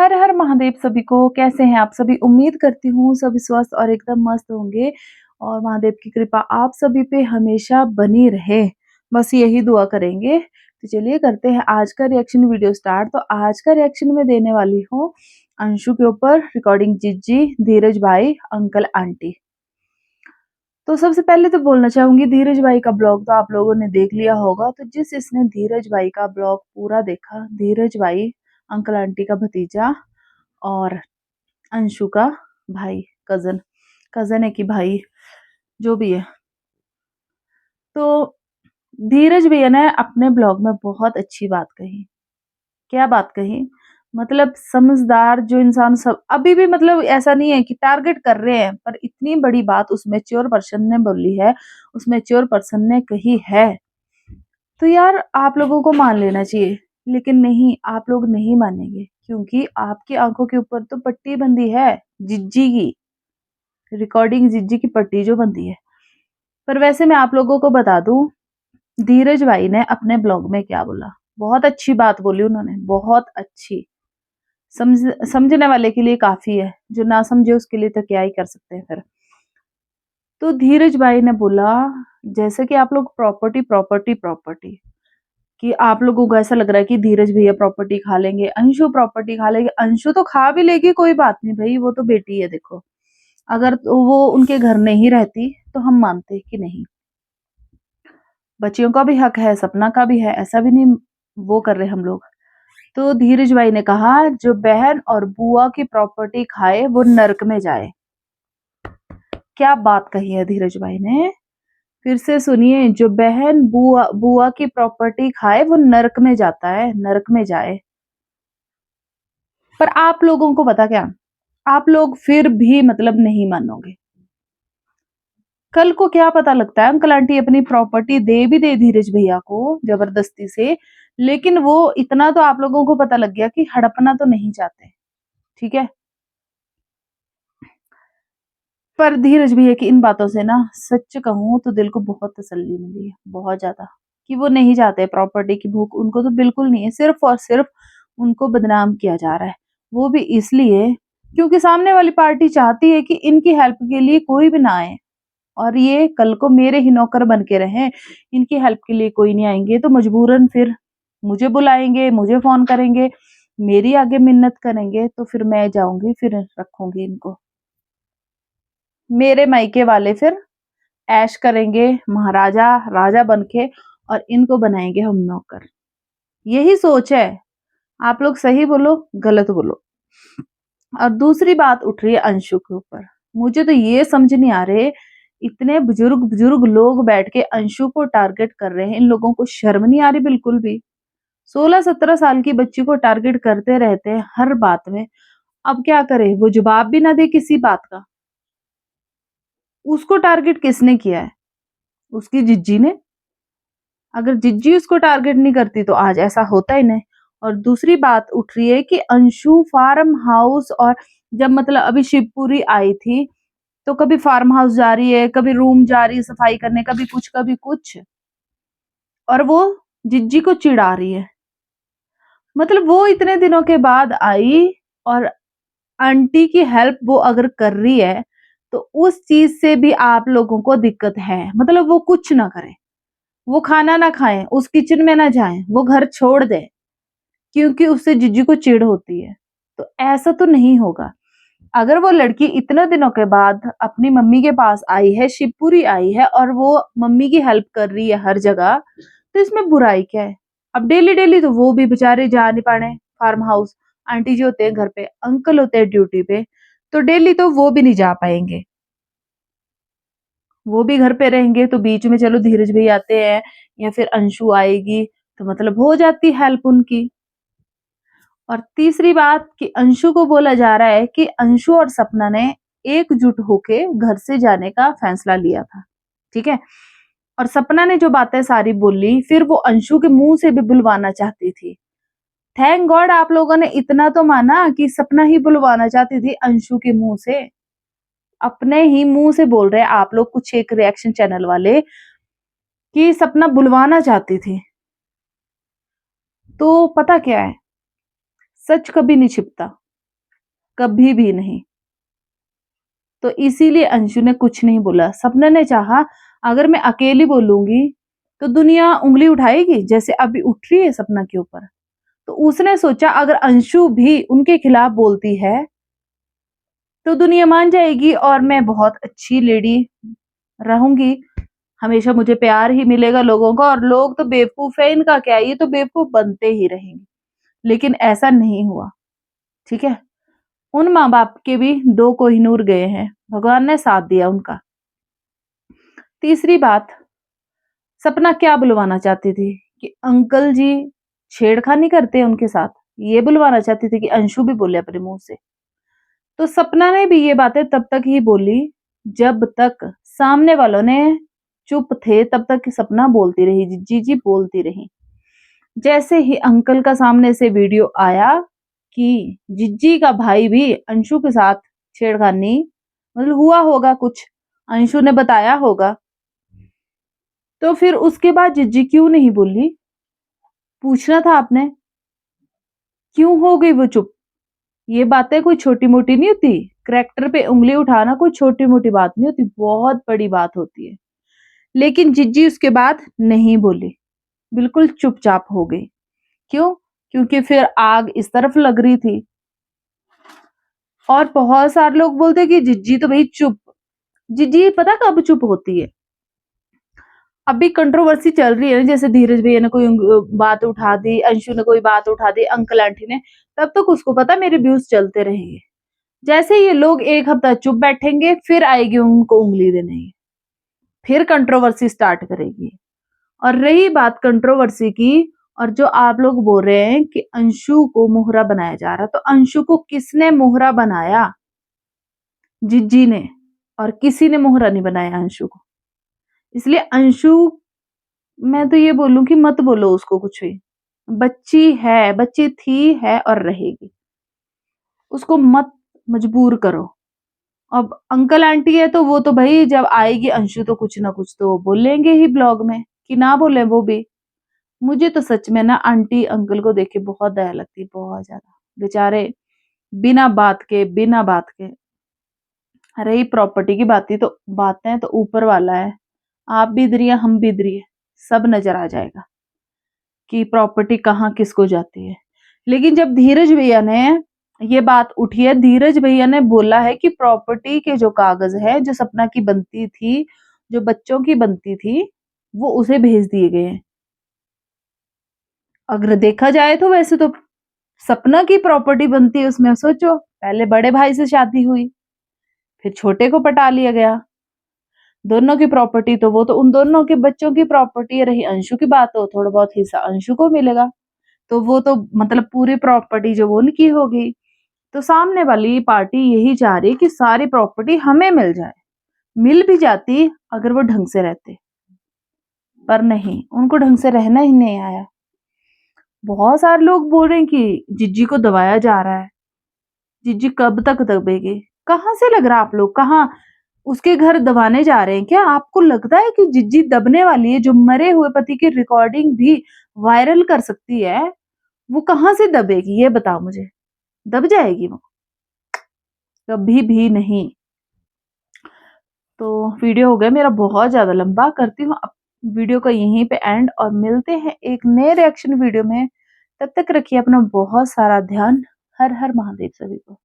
हर हर महादेव सभी को। कैसे हैं आप सभी? उम्मीद करती हूँ सभी स्वस्थ और एकदम मस्त होंगे और महादेव की कृपा आप सभी पे हमेशा बनी रहे। बस यही दुआ करेंगे। तो चलिए करते हैं आज का रिएक्शन वीडियो स्टार्ट। तो आज का रिएक्शन में देने वाली हूँ अंशु के ऊपर, रिकॉर्डिंग जिज्जी, धीरज भाई, अंकल आंटी। तो सबसे पहले तो बोलना चाहूंगी, धीरज भाई का ब्लॉग तो आप लोगों ने देख लिया होगा। तो जिस इसने धीरज भाई का ब्लॉग पूरा देखा, धीरज भाई अंकल आंटी का भतीजा और अंशु का भाई, कजन, कजन है कि भाई, जो भी है। तो धीरज भैया ने अपने ब्लॉग में बहुत अच्छी बात कही। क्या बात कही? मतलब समझदार जो इंसान सब अभी भी, मतलब ऐसा नहीं है कि टारगेट कर रहे हैं, पर इतनी बड़ी बात उस मैच्योर पर्सन ने बोली है, उस मैच्योर पर्सन ने कही है, तो यार आप लोगों को मान लेना चाहिए। लेकिन नहीं, आप लोग नहीं मानेंगे क्योंकि आपकी आंखों के ऊपर तो पट्टी बंधी है जिज्जी की, रिकॉर्डिंग जिज्जी की पट्टी जो बंधी है। पर वैसे मैं आप लोगों को बता दूं, धीरज भाई ने अपने ब्लॉग में क्या बोला। बहुत अच्छी बात बोली उन्होंने, बहुत अच्छी। समझने वाले के लिए काफी है, जो ना समझे उसके लिए तो क्या ही कर सकते हैं फिर। तो धीरज भाई ने बोला, जैसे कि आप लोग प्रॉपर्टी प्रॉपर्टी प्रॉपर्टी, कि आप लोगों को ऐसा लग रहा है कि धीरज भैया प्रॉपर्टी खा लेंगे, अंशु प्रॉपर्टी खा लेंगे। अंशु तो खा भी लेगी, कोई बात नहीं भाई, वो तो बेटी है। देखो, अगर तो वो उनके घर नहीं रहती तो हम मानते कि नहीं, बच्चियों का भी हक है, सपना का भी है, ऐसा भी नहीं वो कर रहे हम लोग। तो धीरज भाई ने कहा, जो बहन और बुआ की प्रॉपर्टी खाए वो नरक में जाए। क्या बात कही है धीरज भाई ने? फिर से सुनिए, जो बहन बुआ बुआ की प्रॉपर्टी खाए वो नरक में जाता है, नरक में जाए। पर आप लोगों को पता क्या, आप लोग फिर भी मतलब नहीं मानोगे। कल को क्या पता लगता है, अंकल आंटी अपनी प्रॉपर्टी दे भी दे धीरज भैया को जबरदस्ती से, लेकिन वो इतना तो आप लोगों को पता लग गया कि हड़पना तो नहीं चाहते, ठीक है। पर धीरज भैया की इन बातों से ना, सच कहूं तो दिल को बहुत तसल्ली मिली है, बहुत ज्यादा, कि वो नहीं चाहते प्रॉपर्टी की भूख उनको तो बिल्कुल नहीं है। सिर्फ और सिर्फ उनको बदनाम किया जा रहा है, वो भी इसलिए क्योंकि सामने वाली पार्टी चाहती है कि इनकी हेल्प के लिए कोई भी ना आए और ये कल को मेरे ही नौकर बन के रहें। इनकी हेल्प के लिए कोई नहीं आएंगे तो मजबूरन फिर मुझे बुलाएंगे, मुझे फोन करेंगे, मेरी आगे मिन्नत करेंगे, तो फिर मैं जाऊंगी, फिर रखूंगी इनको। मेरे मायके वाले फिर ऐश करेंगे महाराजा राजा बन के और इनको बनाएंगे हम नौकर। यही सोच है। आप लोग सही बोलो गलत बोलो। और दूसरी बात उठ रही है अंशु के ऊपर। मुझे तो ये समझ नहीं आ रहे, इतने बुजुर्ग बुजुर्ग लोग बैठ के अंशु को टारगेट कर रहे हैं, इन लोगों को शर्म नहीं आ रही बिल्कुल भी? 16-17 साल की बच्ची को टारगेट करते रहते हैं हर बात में। अब क्या करे, वो जवाब भी ना दे किसी बात का। उसको टारगेट किसने किया है? उसकी जिज्जी ने। अगर जिज्जी उसको टारगेट नहीं करती तो आज ऐसा होता ही नहीं। और दूसरी बात उठ रही है कि अंशु फार्म हाउस, और जब मतलब अभी शिवपुरी आई थी तो कभी फार्म हाउस जा रही है, कभी रूम जा रही है सफाई करने, कभी कुछ कभी कुछ, और वो जिज्जी को चिढ़ा रही है। मतलब वो इतने दिनों के बाद आई और आंटी की हेल्प वो अगर कर रही है तो उस चीज से भी आप लोगों को दिक्कत है। मतलब वो कुछ ना करे, वो खाना ना खाएं, उस किचन में ना जाएं, वो घर छोड़ दे क्योंकि उससे जीजू को चिढ़ होती है। तो ऐसा तो नहीं होगा। अगर वो लड़की इतने दिनों के बाद अपनी मम्मी के पास आई है, शिवपुरी आई है और वो मम्मी की हेल्प कर रही है हर जगह, तो इसमें बुराई क्या है? अब डेली डेली तो वो भी बेचारे जा नहीं पाने फार्म हाउस। आंटी जी होते हैं घर पे, अंकल होते हैं ड्यूटी पे, तो डेली तो वो भी नहीं जा पाएंगे, वो भी घर पे रहेंगे। तो बीच में चलो धीरज भी आते हैं या फिर अंशु आएगी, तो मतलब हो जाती हेल्प उनकी। और तीसरी बात कि अंशु को बोला जा रहा है कि अंशु और सपना ने एकजुट होके घर से जाने का फैसला लिया था, ठीक है। और सपना ने जो बातें सारी बोली, फिर वो अंशु के मुंह से भी बुलवाना चाहती थी। थैंक गॉड आप लोगों ने इतना तो माना कि सपना ही बुलवाना चाहती थी अंशु के मुंह से। अपने ही मुंह से बोल रहे आप लोग, कुछ एक रिएक्शन चैनल वाले, कि सपना बुलवाना चाहती थी। तो पता क्या है, सच कभी नहीं छिपता। कभी भी नहीं। तो इसीलिए अंशु ने कुछ नहीं बोला। सपना ने चाहा अगर मैं अकेली बोलूंगी तो दुनिया उंगली उठाएगी, जैसे अभी उठ रही है सपना के ऊपर। तो उसने सोचा अगर अंशु भी उनके खिलाफ बोलती है तो दुनिया मान जाएगी और मैं बहुत अच्छी लेडी रहूंगी, हमेशा मुझे प्यार ही मिलेगा लोगों का, और लोग तो बेवकूफ है, इनका क्या, ये तो बेवकूफ बनते ही रहेंगे। लेकिन ऐसा नहीं हुआ। ठीक है, उन माँ बाप के भी दो कोहिनूर गए हैं, भगवान ने साथ दिया उनका। तीसरी बात, सपना क्या बुलवाना चाहती थी कि अंकल जी छेड़खानी करते हैं उनके साथ, ये बुलवाना चाहती थी कि अंशु भी बोले अपने मुंह से। तो सपना ने भी ये बातें तब तक ही बोली जब तक सामने वालों ने चुप थे, तब तक सपना बोलती रही, जी जी बोलती रही। जैसे ही अंकल का सामने से वीडियो आया कि जिज्जी का भाई भी अंशु के साथ छेड़खानी, मतलब हुआ होगा कुछ, अंशु ने बताया होगा, तो फिर उसके बाद जिज्जी क्यों नहीं बोली? पूछना था आपने, क्यों हो गई वो चुप? ये बातें कोई छोटी मोटी नहीं होती। करैक्टर पे उंगली उठाना कोई छोटी मोटी बात नहीं होती, बहुत बड़ी बात होती है। लेकिन जिज्जी उसके बाद नहीं बोली, बिल्कुल चुपचाप हो गई। क्यों? क्योंकि फिर आग इस तरफ लग रही थी। और बहुत सारे लोग बोलते कि जिज्जी तो भाई चुप। जिज्जी पता कब चुप होती है? अभी कंट्रोवर्सी चल रही है ना, जैसे धीरज भैया ने कोई बात उठा दी, अंशु ने कोई बात उठा दी, अंकल आंटी ने, तब तक उसको पता मेरे व्यूज चलते रहेंगे। जैसे ये लोग एक हफ्ता चुप बैठेंगे, फिर आएगी उनको उंगली देने की, फिर कंट्रोवर्सी स्टार्ट करेगी। और रही बात कंट्रोवर्सी की, और जो आप लोग बोल रहे हैं कि अंशु को मोहरा बनाया जा रहा, तो अंशु को किसने मोहरा बनाया? जिज्जी ने, और किसी ने मोहरा नहीं बनाया अंशु को। इसलिए अंशु, मैं तो ये बोलूं कि मत बोलो उसको कुछ भी। बच्ची है, बच्ची थी, है और रहेगी, उसको मत मजबूर करो। अब अंकल आंटी है तो वो तो भाई जब आएगी अंशु तो कुछ ना कुछ तो बोलेंगे ही ब्लॉग में, कि ना बोले वो भी। मुझे तो सच में ना आंटी अंकल को देख के बहुत दया लगती है, बहुत ज्यादा। बेचारे बिना बात के। रही प्रॉपर्टी की बातें तो ऊपर वाला है, आप भी इधरी है, हम भी इधरी है, सब नजर आ जाएगा कि प्रॉपर्टी कहाँ किसको जाती है। लेकिन जब धीरज भैया ने ये बात उठी है, धीरज भैया ने बोला है कि प्रॉपर्टी के जो कागज है, जो सपना की बनती थी, जो बच्चों की बनती थी, वो उसे भेज दिए गए हैं। अगर देखा जाए तो वैसे तो सपना की प्रॉपर्टी बनती है उसमें, सोचो पहले बड़े भाई से शादी हुई, फिर छोटे को पटा लिया गया, दोनों की प्रॉपर्टी तो वो तो उन दोनों के बच्चों की प्रॉपर्टी। रही अंशु की बात, तो थोड़ा बहुत हिस्सा अंशु को मिलेगा, तो वो तो मतलब पूरी प्रॉपर्टी जो वो उनकी होगी। तो सामने वाली पार्टी यही चाह रही है कि सारी प्रॉपर्टी हमें मिल जाए, मिल भी जाती अगर वो ढंग से रहते, पर नहीं, उनको ढंग से रहना ही नहीं आया। बहुत सारे लोग बोल रहे हैं कि जिज्जी को दबाया जा रहा है, जिज्जी कब तक दबेगी? कहाँ से लग रहा है आप लोग, कहाँ उसके घर दबाने जा रहे हैं क्या? आपको लगता है कि जिज्जी दबने वाली है? जो मरे हुए पति की रिकॉर्डिंग भी वायरल कर सकती है, वो कहाँ से दबेगी? ये बताओ मुझे। दब जाएगी वो? कभी भी नहीं। तो वीडियो हो गया मेरा बहुत ज्यादा लंबा, करती हूँ अब वीडियो का यहीं पे एंड, और मिलते हैं एक नए रिएक्शन वीडियो में। तब तक रखिए अपना बहुत सारा ध्यान। हर हर महादेव सभी को।